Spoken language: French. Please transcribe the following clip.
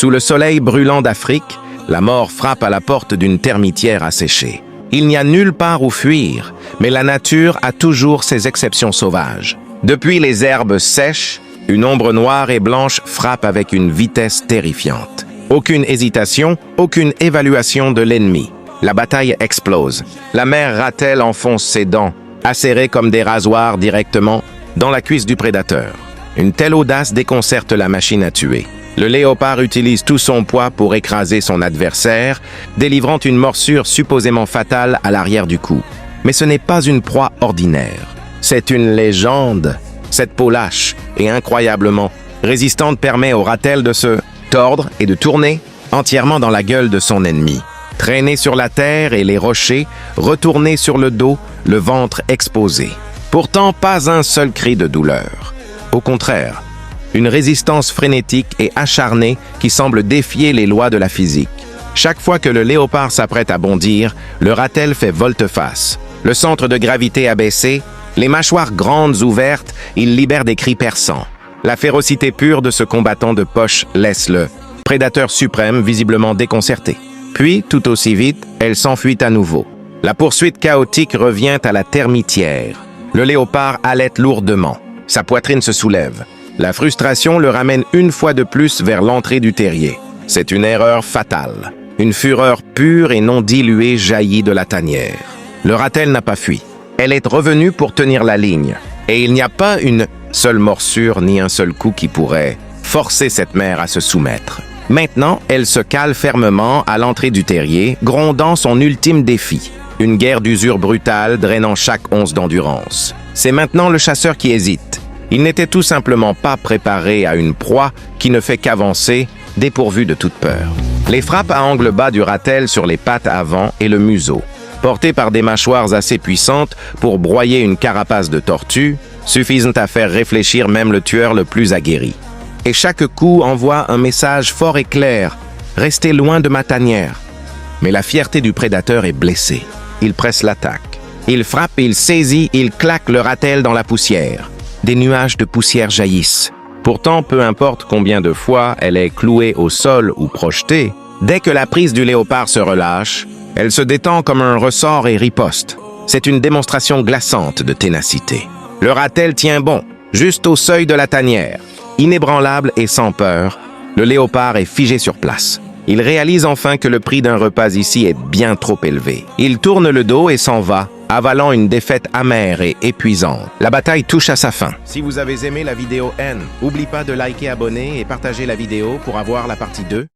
Sous le soleil brûlant d'Afrique, la mort frappe à la porte d'une termitière asséchée. Il n'y a nulle part où fuir, mais la nature a toujours ses exceptions sauvages. Depuis les herbes sèches, une ombre noire et blanche frappe avec une vitesse terrifiante. Aucune hésitation, aucune évaluation de l'ennemi. La bataille explose. La mère Ratel enfonce ses dents, acérées comme des rasoirs directement dans la cuisse du prédateur. Une telle audace déconcerte la machine à tuer. Le léopard utilise tout son poids pour écraser son adversaire, délivrant une morsure supposément fatale à l'arrière du cou. Mais ce n'est pas une proie ordinaire. C'est une légende. Cette peau lâche et incroyablement résistante permet au ratel de se tordre et de tourner entièrement dans la gueule de son ennemi. Traîner sur la terre et les rochers, retourner sur le dos, le ventre exposé. Pourtant, pas un seul cri de douleur. Au contraire, une résistance frénétique et acharnée qui semble défier les lois de la physique. Chaque fois que le léopard s'apprête à bondir, le ratel fait volte-face. Le centre de gravité abaissé, les mâchoires grandes ouvertes, il libère des cris perçants. La férocité pure de ce combattant de poche laisse le prédateur suprême visiblement déconcerté. Puis, tout aussi vite, elle s'enfuit à nouveau. La poursuite chaotique revient à la termitière. Le léopard halète lourdement. Sa poitrine se soulève. La frustration le ramène une fois de plus vers l'entrée du terrier. C'est une erreur fatale. Une fureur pure et non diluée jaillit de la tanière. Le ratel n'a pas fui. Elle est revenue pour tenir la ligne. Et il n'y a pas une seule morsure ni un seul coup qui pourrait forcer cette mère à se soumettre. Maintenant, elle se cale fermement à l'entrée du terrier, grondant son ultime défi. Une guerre d'usure brutale drainant chaque once d'endurance. C'est maintenant le chasseur qui hésite. Il n'était tout simplement pas préparé à une proie qui ne fait qu'avancer, dépourvue de toute peur. Les frappes à angle bas du ratel sur les pattes avant et le museau, portées par des mâchoires assez puissantes pour broyer une carapace de tortue, suffisent à faire réfléchir même le tueur le plus aguerri. Et chaque coup envoie un message fort et clair. Restez loin de ma tanière. Mais la fierté du prédateur est blessée. Il presse l'attaque. Il frappe, il saisit, il claque le ratel dans la poussière. Des nuages de poussière jaillissent. Pourtant, peu importe combien de fois elle est clouée au sol ou projetée, dès que la prise du léopard se relâche, elle se détend comme un ressort et riposte. C'est une démonstration glaçante de ténacité. Le ratel tient bon, juste au seuil de la tanière. Inébranlable et sans peur, le léopard est figé sur place. Il réalise enfin que le prix d'un repas ici est bien trop élevé. Il tourne le dos et s'en va, avalant une défaite amère et épuisante. La bataille touche à sa fin. Si vous avez aimé la vidéo N, n'oublie pas de liker, abonner et partager la vidéo pour avoir la partie 2.